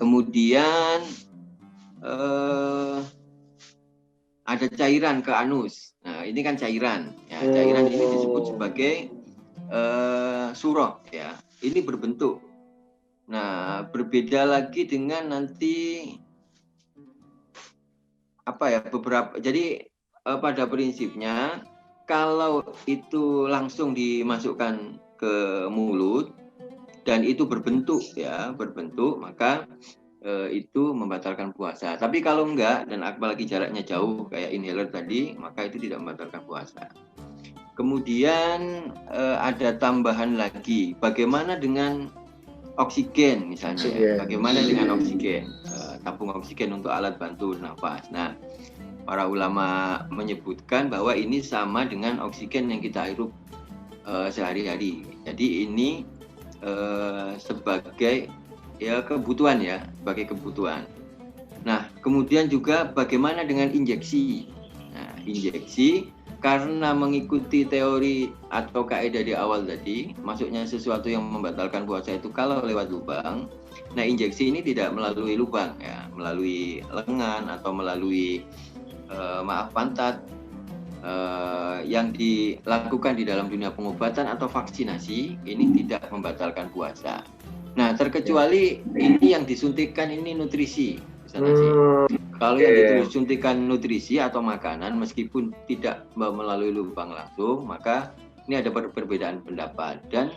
Kemudian ada cairan ke anus. Nah, ini kan cairan. Ya, cairan ini disebut sebagai surah. Ya, ini berbentuk. Nah, berbeda lagi dengan nanti beberapa. Jadi pada prinsipnya kalau itu langsung dimasukkan ke mulut dan itu berbentuk, maka itu membatalkan puasa. Tapi kalau enggak, dan apalagi jaraknya jauh kayak inhaler tadi, maka itu tidak membatalkan puasa. Kemudian ada tambahan lagi, bagaimana dengan oksigen misalnya? Bagaimana dengan oksigen? Tabung oksigen untuk alat bantu nafas. Nah, para ulama menyebutkan bahwa ini sama dengan oksigen yang kita hirup sehari-hari. Jadi ini sebagai kebutuhan sebagai kebutuhan. Nah, kemudian juga bagaimana dengan injeksi? Nah, injeksi karena mengikuti teori atau kaidah di awal tadi, masuknya sesuatu yang membatalkan puasa itu kalau lewat lubang. Nah, injeksi ini tidak melalui lubang melalui lengan atau melalui pantat. Yang dilakukan di dalam dunia pengobatan atau vaksinasi ini tidak membatalkan puasa. Nah, terkecuali ini yang disuntikan ini nutrisi. Kalau yang disuntikan nutrisi atau makanan meskipun tidak melalui lubang langsung, maka ini ada perbedaan pendapat. Dan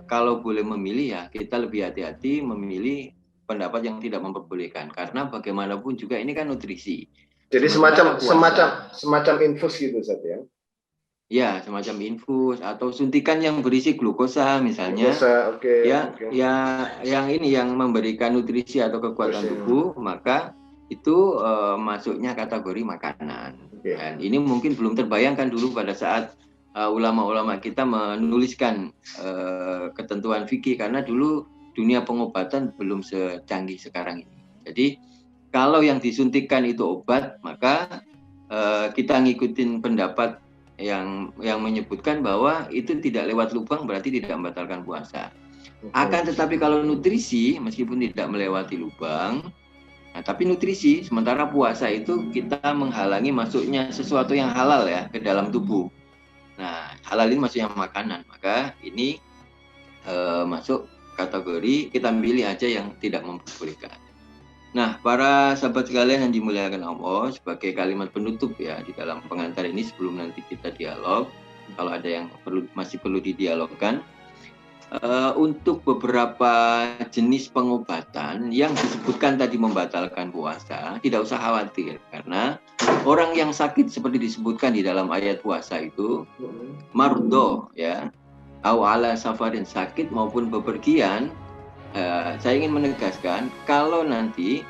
kalau boleh memilih kita lebih hati-hati memilih pendapat yang tidak memperbolehkan, karena bagaimanapun juga ini kan nutrisi. Jadi semacam infus gitu, Ustaz ya? Ya, semacam infus atau suntikan yang berisi glukosa misalnya. Yang ini yang memberikan nutrisi atau kekuatan tubuh, maka itu masuknya kategori makanan. Dan ini mungkin belum terbayangkan dulu pada saat ulama-ulama kita menuliskan ketentuan fikih, karena dulu dunia pengobatan belum secanggih sekarang ini. Jadi kalau yang disuntikan itu obat, maka kita ngikutin pendapat yang menyebutkan bahwa itu tidak lewat lubang berarti tidak membatalkan puasa. Akan tetapi kalau nutrisi meskipun tidak melewati lubang, tapi nutrisi, sementara puasa itu kita menghalangi masuknya sesuatu yang halal ke dalam tubuh. Nah, halal ini maksudnya makanan, maka ini masuk kategori kita pilih aja yang tidak memperbolehkan. Nah, para sahabat sekalian yang dimuliakan Allah, sebagai kalimat penutup di dalam pengantar ini sebelum nanti kita dialog, kalau ada yang masih perlu didialogkan, untuk beberapa jenis pengobatan yang disebutkan tadi membatalkan puasa, tidak usah khawatir, karena orang yang sakit seperti disebutkan di dalam ayat puasa itu, mardo au ala safarin, sakit maupun bepergian. Saya ingin menegaskan, kalau nanti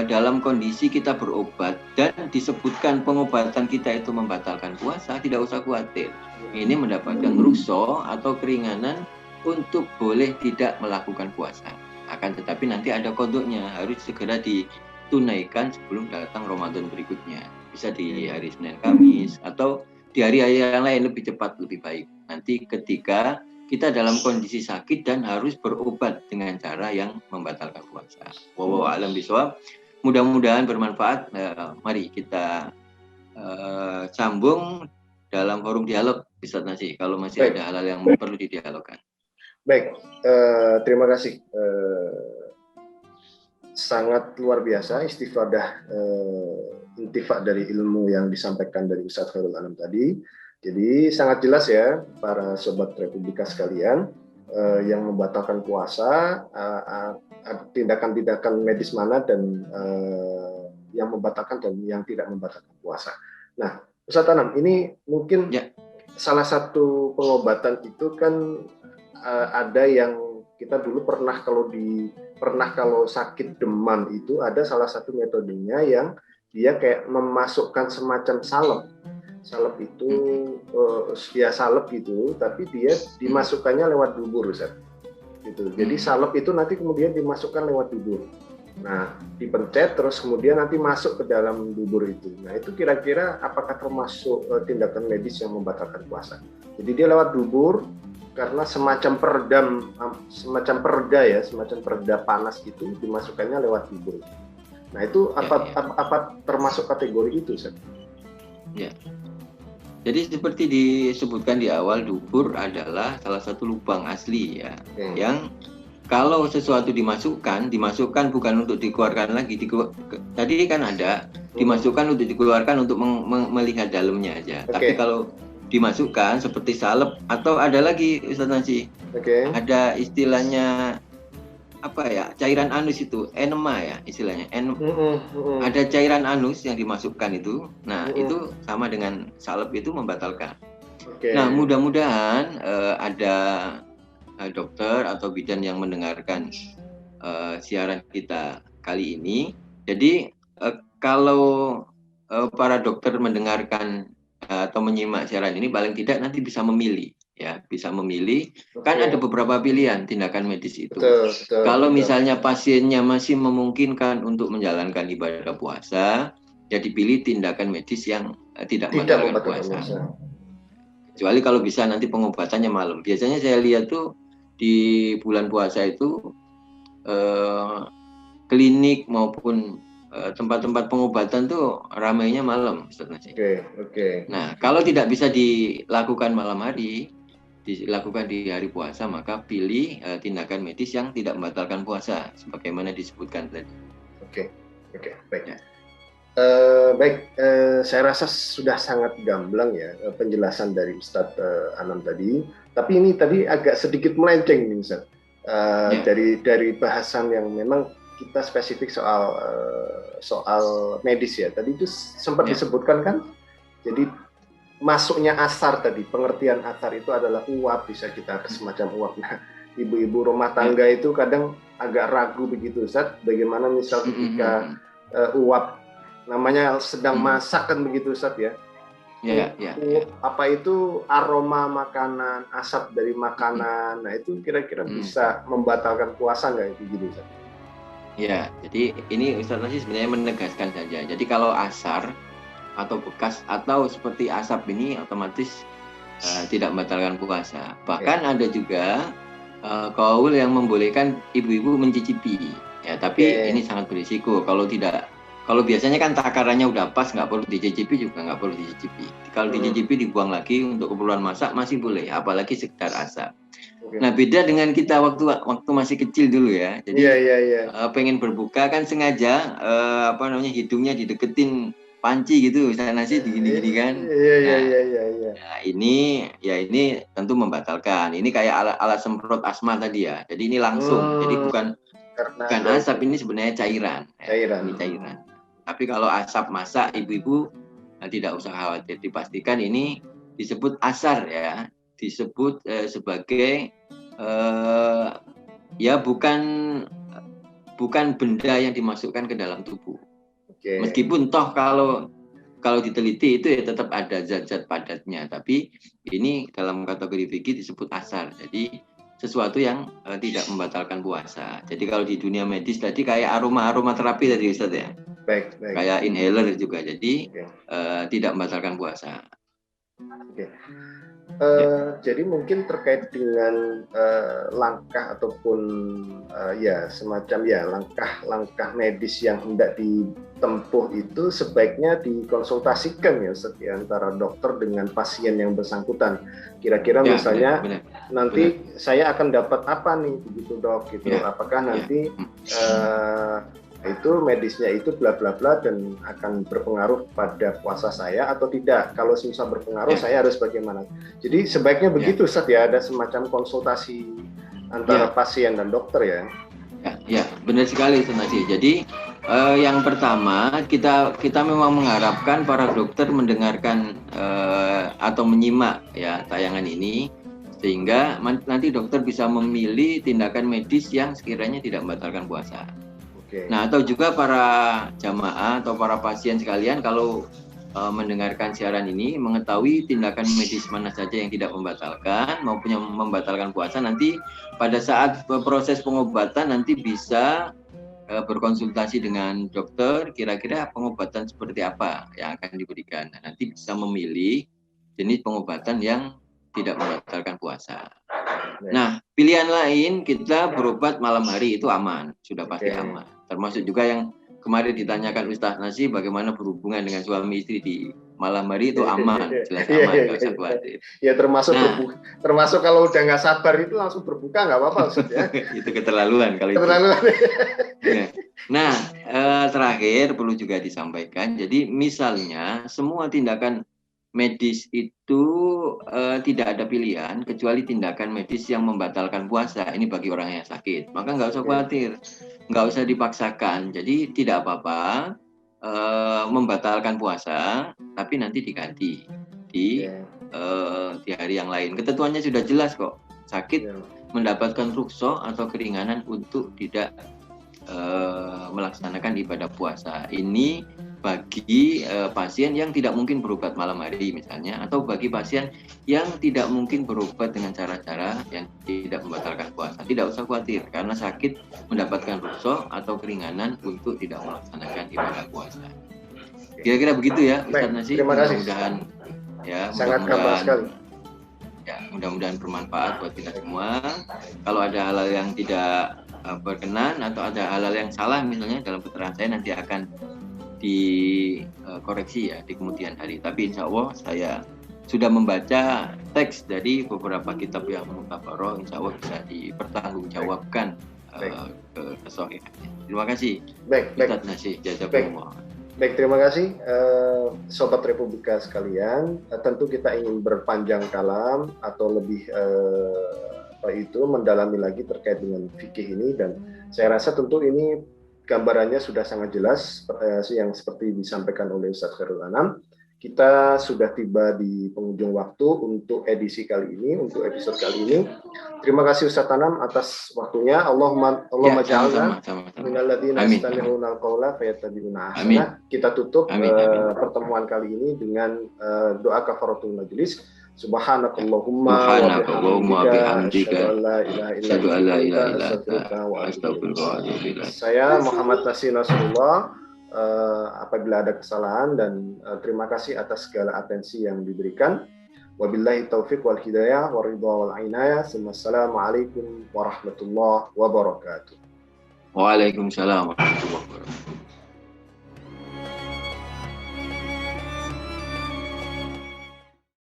dalam kondisi kita berobat dan disebutkan pengobatan kita itu membatalkan puasa, tidak usah khawatir. Ini mendapatkan rukhsah atau keringanan untuk boleh tidak melakukan puasa. Akan tetapi nanti ada kodoknya, harus segera ditunaikan sebelum datang Ramadan berikutnya. Bisa di hari Senin Kamis atau di hari-hari yang lain, lebih cepat lebih baik. Nanti ketika kita dalam kondisi sakit dan harus berobat dengan cara yang membatalkan puasa. Wallahu a'lam bishawab. Mudah-mudahan bermanfaat. Mari kita sambung dalam forum dialog, Ustaz Nasi, kalau masih ada hal-hal yang perlu didialogkan. Baik, terima kasih. Sangat luar biasa istifadah intifak dari ilmu yang disampaikan dari Ustaz Khairul Anam tadi. Jadi sangat jelas ya para sobat Republika sekalian, yang membatalkan puasa, tindakan-tindakan medis mana dan yang membatalkan dan yang tidak membatalkan puasa. Nah, Ustaz Anam, ini mungkin salah satu pengobatan itu kan ada yang kita dulu pernah kalau sakit demam itu ada salah satu metodenya yang dia kayak memasukkan semacam salep. Salep itu salep gitu, tapi dia dimasukkannya lewat dubur, Ustaz. Gitu. Jadi salep itu nanti kemudian dimasukkan lewat dubur. Nah, dipencet terus kemudian nanti masuk ke dalam dubur itu. Nah, itu kira-kira apakah termasuk tindakan medis yang membatalkan puasa? Jadi dia lewat dubur, karena semacam pereda ya, semacam pereda panas gitu dimasukkannya lewat hidung. Nah itu apa termasuk kategori itu, Ustaz? Ya. Jadi seperti disebutkan di awal, dubur adalah salah satu lubang asli ya, yang kalau sesuatu dimasukkan bukan untuk dikeluarkan lagi. Tadi kan ada dimasukkan untuk dikeluarkan untuk melihat dalamnya aja. Tapi kalau dimasukkan seperti salep atau ada lagi Ustaz Nasi, ada istilahnya apa ya, cairan anus itu enema ya istilahnya. Ada cairan anus yang dimasukkan itu. Nah itu sama dengan salep, itu membatalkan. Nah mudah-mudahan ada dokter atau bidan yang mendengarkan siaran kita kali ini. Jadi kalau para dokter mendengarkan atau menyimak siaran ini, paling tidak nanti bisa memilih ya, bisa memilih. Kan ada beberapa pilihan tindakan medis itu. Kalau misalnya pasiennya masih memungkinkan untuk menjalankan ibadah puasa, ya dipilih tindakan medis yang tidak membatalkan puasa. Kecuali kalau bisa nanti pengobatannya malam. Biasanya saya lihat tuh di bulan puasa itu klinik maupun tempat-tempat pengobatan tuh ramainya malam, Ustaz Nasi. Nah, kalau tidak bisa dilakukan malam hari, dilakukan di hari puasa, maka pilih tindakan medis yang tidak membatalkan puasa, sebagaimana disebutkan tadi. Baik. Ya. Baik, saya rasa sudah sangat gamblang ya penjelasan dari Ustadz Anam tadi. Tapi ini tadi agak sedikit melenceng nih, Ustadz. Dari bahasan yang memang kita spesifik soal medis ya. Tadi itu sempat disebutkan kan. Jadi masuknya asar tadi, pengertian asar itu adalah uap, bisa kita semacam uap. Nah, ibu-ibu rumah tangga itu kadang agak ragu begitu, Ustadz. Bagaimana misal ketika uap namanya sedang masak kan begitu, Ustadz ya. Apa itu aroma makanan, asap dari makanan. Nah, itu kira-kira bisa membatalkan puasa nggak itu gitu, Ustadz? Ya, jadi ini Ustadz Nasi sebenarnya menegaskan saja. Jadi kalau asar atau bekas atau seperti asap ini otomatis tidak membatalkan puasa. Bahkan ada juga kaul yang membolehkan ibu-ibu mencicipi. Ya, tapi ini sangat berisiko. Kalau biasanya kan takarannya udah pas, nggak perlu dicicipi juga nggak perlu dicicipi. Kalau dicicipi dibuang lagi untuk keperluan masak masih boleh, apalagi sekedar asap. Nah, beda dengan kita waktu masih kecil dulu ya. Jadi pengen berbuka kan sengaja hidungnya dideketin panci gitu, Ustaz Nasi digini-gini kan. Nah, ini tentu membatalkan. Ini kayak alat semprot asma tadi ya. Jadi ini langsung. Jadi bukan asap, ini sebenarnya cairan. Ini cairan. Tapi kalau asap masak, ibu-ibu tidak usah khawatir. Dipastikan ini disebut asar ya. Disebut sebagai ya bukan benda yang dimasukkan ke dalam tubuh. Meskipun toh kalau diteliti itu ya tetap ada zat-zat padatnya, tapi ini dalam kategori fikih disebut asar. Jadi sesuatu yang tidak membatalkan puasa. Jadi kalau di dunia medis tadi kayak aroma terapi tadi Ustaz ya. Baik. Kayak inhaler juga. Jadi tidak membatalkan puasa. Jadi mungkin terkait dengan langkah ataupun semacam langkah medis yang hendak ditempuh itu sebaiknya dikonsultasikan ya Ustaz, antara dokter dengan pasien yang bersangkutan. Kira-kira misalnya nanti saya akan dapat apa nih begitu dok gitu. Apakah nanti itu medisnya itu bla bla bla dan akan berpengaruh pada puasa saya atau tidak. Kalau susah berpengaruh saya harus bagaimana. Jadi sebaiknya begitu Ustaz ya, ada semacam konsultasi antara pasien dan dokter ya. Ya, benar sekali Ustaz Nasi. Jadi yang pertama kita memang mengharapkan para dokter mendengarkan atau menyimak ya tayangan ini, sehingga nanti dokter bisa memilih tindakan medis yang sekiranya tidak membatalkan puasa. Nah, atau juga para jamaah atau para pasien sekalian kalau mendengarkan siaran ini mengetahui tindakan medis mana saja yang tidak membatalkan maupun yang membatalkan puasa, nanti pada saat proses pengobatan nanti bisa berkonsultasi dengan dokter kira-kira pengobatan seperti apa yang akan diberikan. Nah, nanti bisa memilih jenis pengobatan yang tidak membatalkan puasa. Nah, pilihan lain kita berobat malam hari itu aman, sudah pasti aman. Termasuk juga yang kemarin ditanyakan Ustaz Nasi, bagaimana berhubungan dengan suami istri di malam hari itu aman, jelas aman, nggak usah khawatir. Ya termasuk termasuk kalau udah nggak sabar itu langsung berbuka nggak apa-apa Ustaz ya. Itu keterlaluan kalau keterlaluan. Ya. Nah, terakhir perlu juga disampaikan, jadi misalnya semua tindakan medis itu tidak ada pilihan kecuali tindakan medis yang membatalkan puasa. Ini bagi orang yang sakit, maka nggak usah khawatir, nggak usah dipaksakan. Jadi tidak apa-apa membatalkan puasa, tapi nanti diganti di hari yang lain. Ketentuannya sudah jelas kok. Sakit mendapatkan rukhsah atau keringanan untuk tidak melaksanakan ibadah puasa. Ini bagi pasien yang tidak mungkin berobat malam hari misalnya, atau bagi pasien yang tidak mungkin berobat dengan cara-cara yang tidak membatalkan puasa. Tidak usah khawatir karena sakit mendapatkan rukhsah atau keringanan untuk tidak melaksanakan ibadah puasa. Kira-kira begitu ya Ustaz Nasi. Terima kasih. Mudah-mudahan ya, sangat gampang sekali. Ya, mudah-mudahan bermanfaat buat kita semua. Kalau ada hal-hal yang tidak berkenan atau ada hal-hal yang salah misalnya dalam keterangan saya, nanti akan dikoreksi ya di kemudian hari. Tapi insya Allah saya sudah membaca teks dari beberapa kitab yang mutabaroh, insya Allah bisa dipertanggungjawabkan kesahihannya. Terima kasih. Baik. Ustaz Nasi, jazakumullah. Baik, terima kasih Sobat Republika sekalian. Tentu kita ingin berpanjang kalam atau lebih mendalami lagi terkait dengan fikih ini, dan saya rasa tentu ini gambarannya sudah sangat jelas yang seperti disampaikan oleh Ustaz Khairul Anam. Kita sudah tiba di penghujung waktu untuk edisi kali ini, untuk episode kali ini. Terima kasih Ustaz Anam atas waktunya. Allahumma ja'alna minal ladzina yastami'una al-qaula fayattabi'una ahsana. Kita tutup pertemuan kali ini dengan doa kafaratul majelis. Subhanakallahumma wa bihamdika asyhadu an la ilaha illa anta astaghfiruka wa atubu ilaik. Saya Muhammad Nasir Nasrullah. Apabila ada kesalahan, dan terima kasih atas segala atensi yang diberikan. Wabillahi taufiq wal hidayah wa ridha wal inayah. Assalamualaikum warahmatullahi wabarakatuh. Waalaikumsalam warahmatullahi wabarakatuh.